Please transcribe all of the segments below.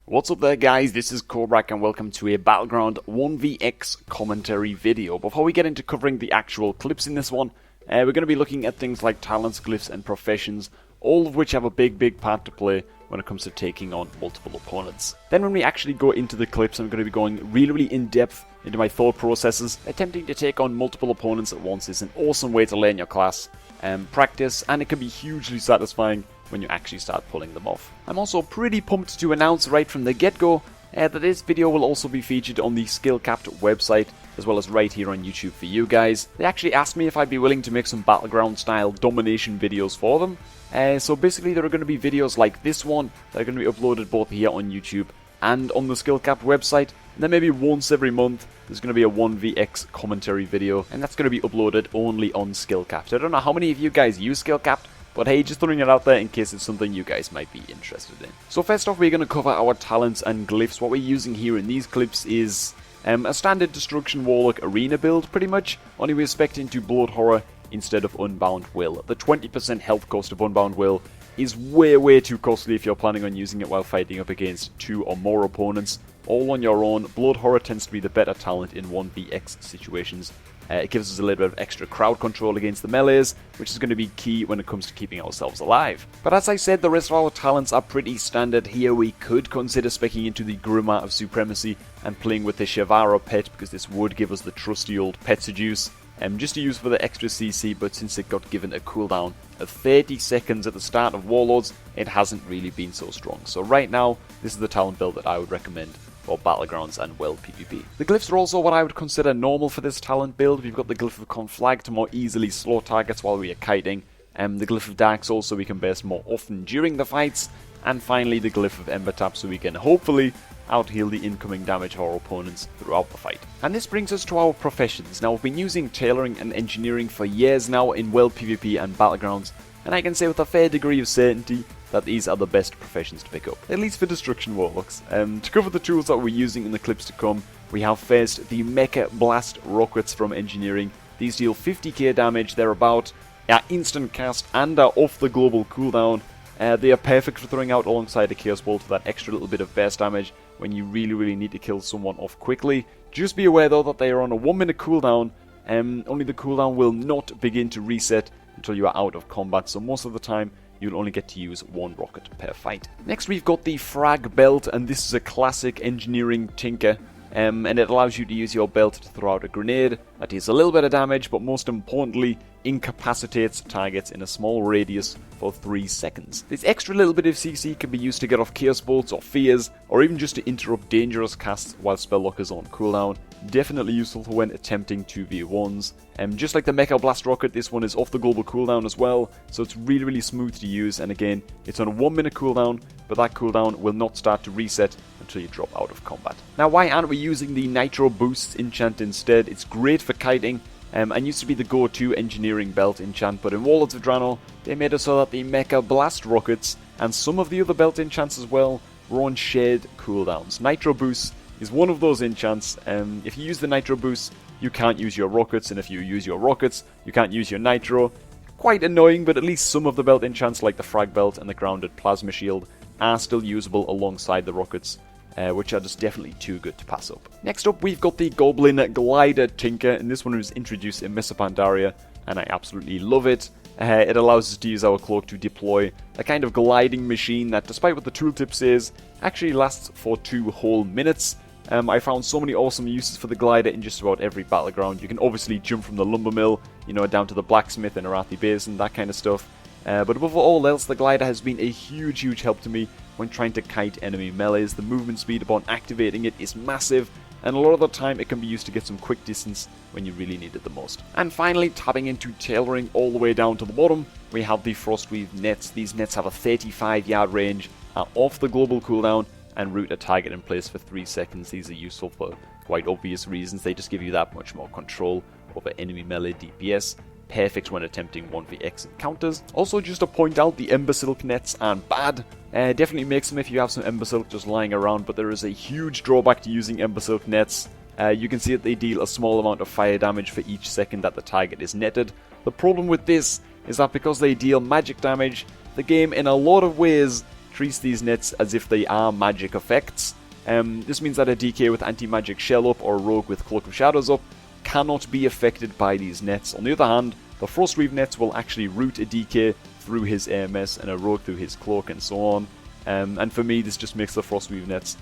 What's up there guys, this is Cobrak and welcome to a Battleground 1vx commentary video. Before we get into covering the actual clips in this one, we're going to be looking at things like talents, glyphs and professions, all of which have a big part to play when it comes to taking on multiple opponents. Then when we actually go into the clips, I'm going to be going really in depth into my thought processes. Attempting to take on multiple opponents at once is an awesome way to learn your class, practice, and it can be hugely satisfying when you actually start pulling them off. I'm also pretty pumped to announce right from the get-go that this video will also be featured on the Skill-Capped website, as well as right here on YouTube for you guys. They actually asked me if I'd be willing to make some Battleground style domination videos for them. So basically there are going to be videos like this one that are going to be uploaded both here on YouTube and on the Skill-Capped website. And then maybe once every month there's going to be a 1vx commentary video, and that's going to be uploaded only on Skill-Capped. I don't know how many of you guys use Skill-Capped, but hey, just throwing it out there in case it's something you guys might be interested in. So first off, we're going to cover our talents and glyphs. What we're using here in these clips is a standard Destruction Warlock arena build, pretty much. Only we're spec'ing to Blood Horror instead of Unbound Will. The 20% health cost of Unbound Will is way too costly if you're planning on using it while fighting up against 2 or more opponents. All on your own, Blood Horror tends to be the better talent in 1vx situations. It gives us a little bit of extra crowd control against the melees, which is going to be key when it comes to keeping ourselves alive. But as I said, the rest of our talents are pretty standard here. We could consider specking into the Grimoire of Supremacy and playing with the Shavara pet, because this would give us the trusty old pet seduce, just to use for the extra CC, but since it got given a cooldown of 30 seconds at the start of Warlords, it hasn't really been so strong. So right now, this is the talent build that I would recommend for Battlegrounds and World PvP. The glyphs are also what I would consider normal for this talent build. We've got the glyph of Conflag to more easily slow targets while we are kiting, the glyph of Dark Soul so we can burst more often during the fights, and finally the glyph of Ember Tap so we can hopefully out-heal the incoming damage of our opponents throughout the fight. And this brings us to our professions. Now, we've been using tailoring and engineering for years now in World PvP and Battlegrounds, and I can say with a fair degree of certainty that these are the best professions to pick up, at least for Destruction Warlocks. To cover the tools that we're using in the clips to come, we have first the Mecha Blast Rockets from Engineering. These deal 50k damage, they're about instant cast and are off the global cooldown. They are perfect for throwing out alongside a Chaos Bolt for that extra little bit of burst damage when you really need to kill someone off quickly. Just be aware though that they are on a 1 minute cooldown, only the cooldown will not begin to reset until you are out of combat, so most of the time you'll only get to use 1 rocket per fight. Next we've got the Frag Belt, and this is a classic engineering tinker, and it allows you to use your belt to throw out a grenade that deals a little bit of damage, but most importantly incapacitates targets in a small radius for 3 seconds. This extra little bit of CC can be used to get off Chaos Bolts or Fears, or even just to interrupt dangerous casts while Spell Lock is on cooldown. Definitely useful for when attempting 2v1s. Just like the Mecha Blast Rocket, this one is off the global cooldown as well, so it's really smooth to use, and again, it's on a 1 minute cooldown, but that cooldown will not start to reset until you drop out of combat. Now, why aren't we using the Nitro Boosts enchant instead? It's great for kiting, and used to be the go-to engineering belt enchant, but in Warlords of Draenor, they made it so that the Mecha Blast Rockets, and some of the other belt enchants as well, were on shared cooldowns. Nitro Boosts is one of those enchants. If you use the Nitro Boost, you can't use your rockets, and if you use your rockets, you can't use your Nitro. Quite annoying, but at least some of the belt enchants like the Frag Belt and the Grounded Plasma Shield are still usable alongside the rockets, which are just definitely too good to pass up. Next up, we've got the Goblin Glider Tinker, and this one was introduced in Mists of Pandaria, and I absolutely love it. It allows us to use our cloak to deploy a kind of gliding machine that, despite what the tooltip says, actually lasts for 2 whole minutes. I found so many awesome uses for the glider in just about every battleground. You can obviously jump from the lumber mill, down to the blacksmith and Arathi Basin, that kind of stuff. But above all else, the glider has been a huge help to me when trying to kite enemy melees. The movement speed upon activating it is massive, and a lot of the time it can be used to get some quick distance when you really need it the most. And finally, tapping into tailoring all the way down to the bottom, we have the Frostweave nets. These nets have a 35-yard range, are off the global cooldown, and root a target in place for 3 seconds. These are useful for quite obvious reasons. They just give you that much more control over enemy melee DPS. Perfect when attempting 1vx encounters. Also, just to point out, the Ember Silk nets aren't bad. Definitely makes them if you have some Ember Silk just lying around, but there is a huge drawback to using Ember Silk nets. You can see that they deal a small amount of fire damage for each second that the target is netted. The problem with this is that because they deal magic damage, the game in a lot of ways treats these nets as if they are magic effects. This means that a DK with anti-magic shell up or a rogue with Cloak of Shadows up cannot be affected by these nets. On the other hand, the Frostweave nets will actually route a DK through his AMS and a rogue through his cloak and so on. And for me, this just makes the Frostweave nets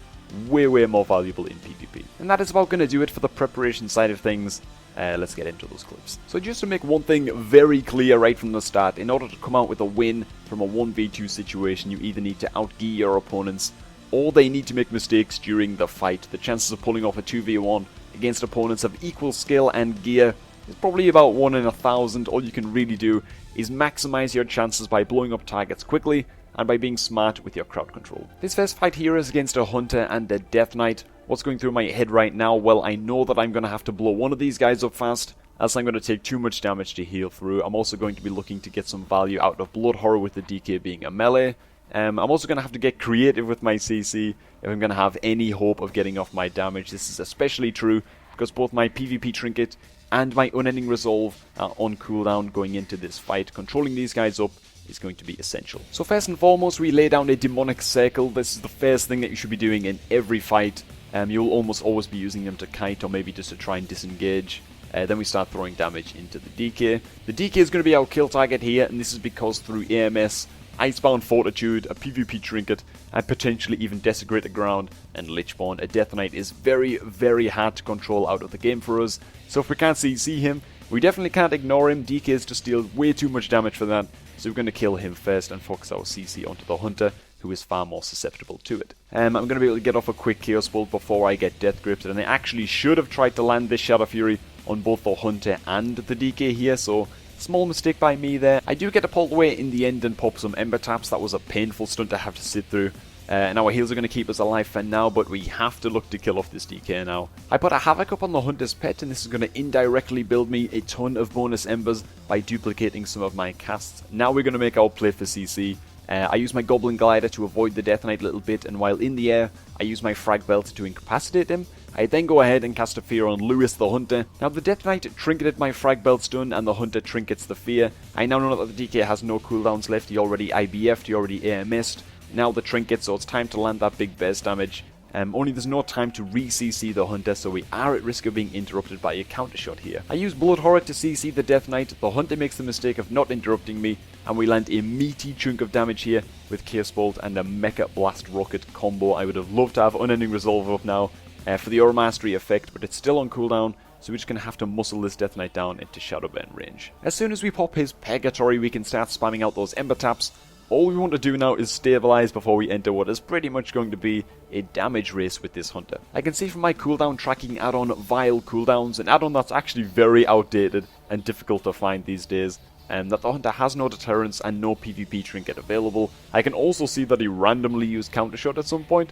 way more valuable in PvP. And that is about going to do it for the preparation side of things. Let's get into those clips. So just to make one thing very clear right from the start, in order to come out with a win from a 1v2 situation, you either need to outgear your opponents or they need to make mistakes during the fight. The chances of pulling off a 2v1 against opponents of equal skill and gear is probably about 1 in 1,000. All you can really do is maximize your chances by blowing up targets quickly and by being smart with your crowd control. This first fight here is against a Hunter and a Death Knight. What's going through my head right now? Well, I know that I'm going to have to blow one of these guys up fast, else I'm going to take too much damage to heal through. I'm also going to be looking to get some value out of Blood Horror with the DK being a melee. I'm also going to have to get creative with my CC if I'm going to have any hope of getting off my damage. This is especially true because both my PvP Trinket and my Unending Resolve are on cooldown going into this fight. Controlling these guys up is going to be essential. So first and foremost, we lay down a Demonic Circle. This is the first thing that you should be doing in every fight. You'll almost always be using them to kite or maybe just to try and disengage. Then we start throwing damage into the DK. The DK is going to be our kill target here, and this is because through AMS, Icebound Fortitude, a PvP Trinket, and potentially even Desecrate the Ground and Lichborn, a Death Knight is very hard to control out of the game for us. So if we can't CC him, we definitely can't ignore him. DKs just deal way too much damage for that, so we're going to kill him first and focus our CC onto the Hunter, who is far more susceptible to it. I'm going to be able to get off a quick Chaos Bolt before I get Death Gripped, and I actually should have tried to land this Shadow Fury on both the Hunter and the DK here, so small mistake by me there. I do get to pull away in the end and pop some Ember Taps. That was a painful stunt to have to sit through. And our heals are going to keep us alive for now, but we have to look to kill off this DK now. I put a Havoc up on the Hunter's Pet, and this is going to indirectly build me a ton of bonus Embers by duplicating some of my casts. Now we're going to make our play for CC. I use my Goblin Glider to avoid the Death Knight a little bit, and while in the air, I use my Frag Belt to incapacitate him. I then go ahead and cast a Fear on Lewis the Hunter. Now the Death Knight trinketed my Frag Belt stun and the Hunter trinkets the Fear. I now know that the DK has no cooldowns left. He already IBF'd, he already AMS'd. Now the trinket, so it's time to land that big burst damage. Only there's no time to re-CC the Hunter, so we are at risk of being interrupted by a counter shot here. I use Blood Horror to CC the Death Knight. The Hunter makes the mistake of not interrupting me, and we land a meaty chunk of damage here with Chaos Bolt and a Mecha Blast Rocket combo. I would have loved to have Unending Resolve up now for the Aura Mastery effect, but it's still on cooldown, so we're just going to have to muscle this Death Knight down into Shadowburn range. As soon as we pop his Purgatory, we can start spamming out those Ember Taps. All we want to do now is stabilize before we enter what is pretty much going to be a damage race with this Hunter. I can see from my cooldown tracking add-on Vile Cooldowns, an add-on that's actually very outdated and difficult to find these days, that the Hunter has no deterrence and no PvP trinket available. I can also see that he randomly used Countershot at some point,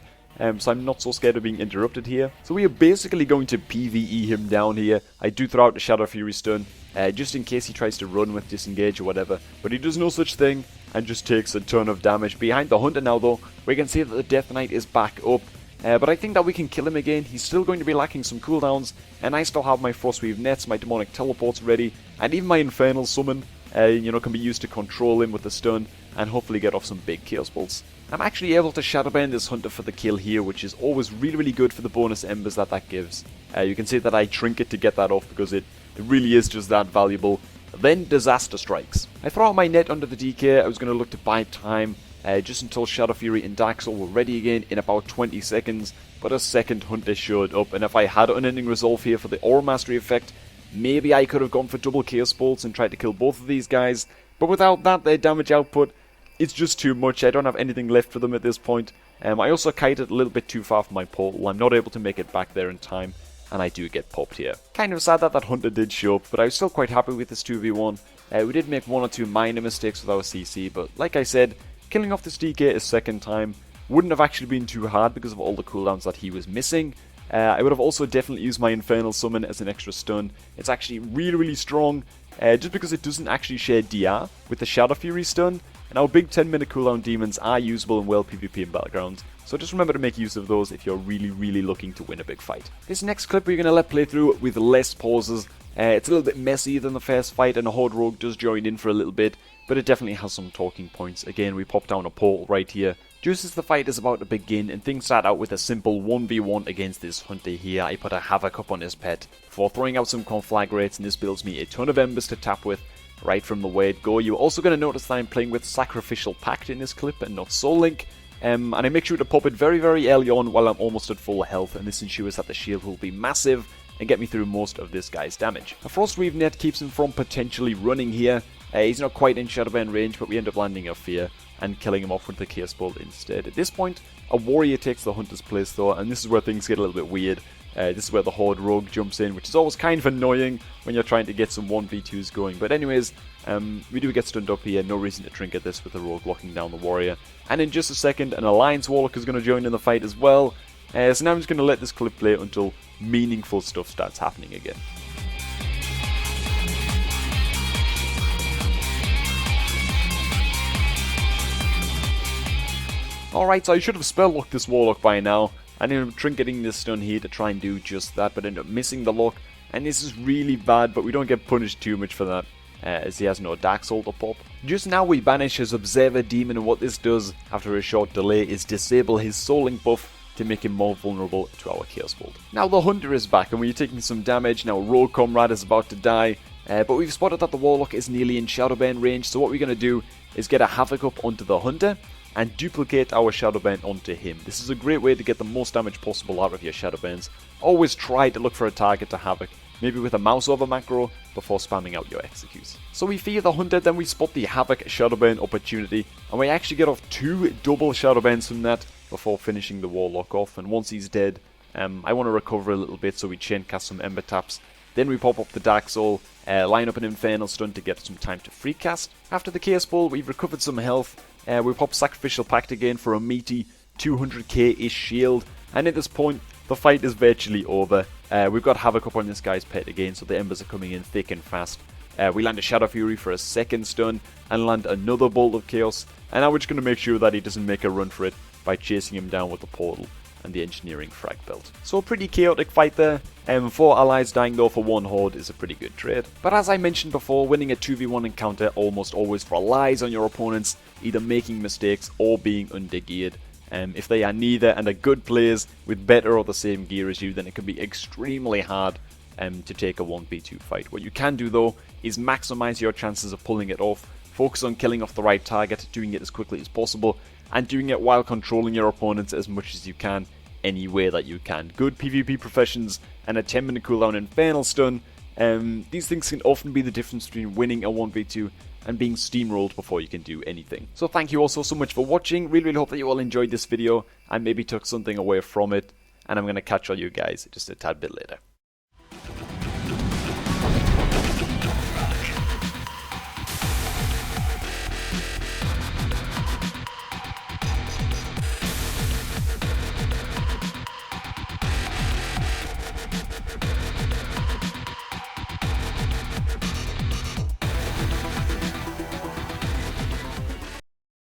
so I'm not so scared of being interrupted here. So we are basically going to PvE him down here. I do throw out the Shadow Fury stun, just in case he tries to run with Disengage or whatever, but he does no such thing and just takes a ton of damage. Behind the Hunter now though, we can see that the Death Knight is back up, but I think that we can kill him again. He's still going to be lacking some cooldowns, and I still have my Frostweave Nets, my Demonic Teleports ready, and even my Infernal Summon, can be used to control him with the stun and hopefully get off some big Chaos Bolts. I'm actually able to Shadowburn this Hunter for the kill here, which is always really good for the bonus Embers that gives. You can see that I trinket to get that off because it really is just that valuable. Then Disaster strikes. I throw out my net under the DK. I was going to look to buy time just until Shadow Fury and Dark Soul were ready again in about 20 seconds, but a second Hunter showed up, and if I had Unending Resolve here for the Aura Mastery effect, maybe I could have gone for double Chaos Bolts and tried to kill both of these guys, but without that, their damage output, it's just too much. I don't have anything left for them at this point. I also kited a little bit too far from my portal. I'm not able to make it back there in time, and I do get popped here. Kind of sad that that Hunter did show up, but I was still quite happy with this 2v1. We did make one or two minor mistakes with our CC, but like I said, killing off this DK a second time wouldn't have actually been too hard because of all the cooldowns that he was missing. I would have also definitely used my Infernal Summon as an extra stun. It's actually really strong, just because it doesn't actually share DR with the Shadow Fury stun, and our big 10-minute cooldown demons are usable in well PvP and Battlegrounds, so just remember to make use of those if you're really looking to win a big fight. This next clip we're going to let play through with less pauses. It's a little bit messier than the first fight, and a Horde Rogue does join in for a little bit, but it definitely has some talking points. Again, we pop down a portal right here Just as the fight is about to begin and things start out with a simple 1v1 against this hunter here, I put a havoc up on his pet before throwing out some conflagrates, and this builds me a ton of embers to tap with right from the word go. You're also going to notice that I'm playing with Sacrificial Pact in this clip and not Soul Link. And I make sure to pop it very early on while I'm almost at full health, and this ensures that the shield will be massive and get me through most of this guy's damage. A Frostweave net keeps him from potentially running here. He's not quite in Shadowbane range, but we end up landing a Fear and killing him off with the Chaos Bolt instead. At this point, a Warrior takes the Hunter's place though, and this is where things get a little bit weird. This is where the Horde Rogue jumps in, which is always kind of annoying when you're trying to get some 1v2s going. But anyways, we do get stunned up here, no reason to trinket this with the Rogue locking down the Warrior. And in just a second, an Alliance Warlock is going to join in the fight as well. So now I'm just going to let this clip play until meaningful stuff starts happening again. Alright, so I should have spell locked this Warlock by now. I ended up trinketing this stun here to try and do just that, but ended up missing the lock. And this is really bad, but we don't get punished too much for that, as he has no Dark Soul to pop. Just now we banish his Observer Demon, and what this does after a short delay is disable his Soul Link buff to make him more vulnerable to our Chaos Bolt. Now the Hunter is back, and we're taking some damage. Now Rogue Comrade is about to die, but we've spotted that the Warlock is nearly in Shadowbane range, so what we're going to do is get a Havoc up onto the Hunter and duplicate our Shadowbane onto him. This is a great way to get the most damage possible out of your Shadowbanes. Always try to look for a target to Havoc, maybe with a mouse over macro, before spamming out your executes. So we fear the Hunter, then we spot the Havoc Shadowbane opportunity, and we actually get off 2 double Shadowbanes from that before finishing the Warlock off. And once he's dead, I want to recover a little bit, so we chain cast some Ember Taps. Then we pop up the Dark Soul, line up an Infernal Stun to get some time to free cast. After the Chaos Bolt, we've recovered some health. We pop Sacrificial Pact again for a meaty 200k-ish shield, and at this point the fight is virtually over. We've got Havoc up on this guy's pet again, so the embers are coming in thick and fast. We land a Shadow Fury for a second stun and land another Bolt of Chaos, and now we're just going to make sure that he doesn't make a run for it by chasing him down with the portal and the Engineering Frag Belt. So a pretty chaotic fight there. 4 allies dying though for 1 horde is a pretty good trade. But as I mentioned before, winning a 2v1 encounter almost always relies on your opponents either making mistakes or being undergeared. If they are neither and are good players with better or the same gear as you, then it can be extremely hard to take a 1v2 fight. What you can do though is maximize your chances of pulling it off, focus on killing off the right target, doing it as quickly as possible, and doing it while controlling your opponents as much as you can, any way that you can. Good PvP professions and a 10-minute cooldown Infernal Stun, these things can often be the difference between winning a 1v2 and being steamrolled before you can do anything. So thank you all so much for watching. Really hope that you all enjoyed this video and maybe took something away from it, and I'm going to catch all you guys just a tad bit later.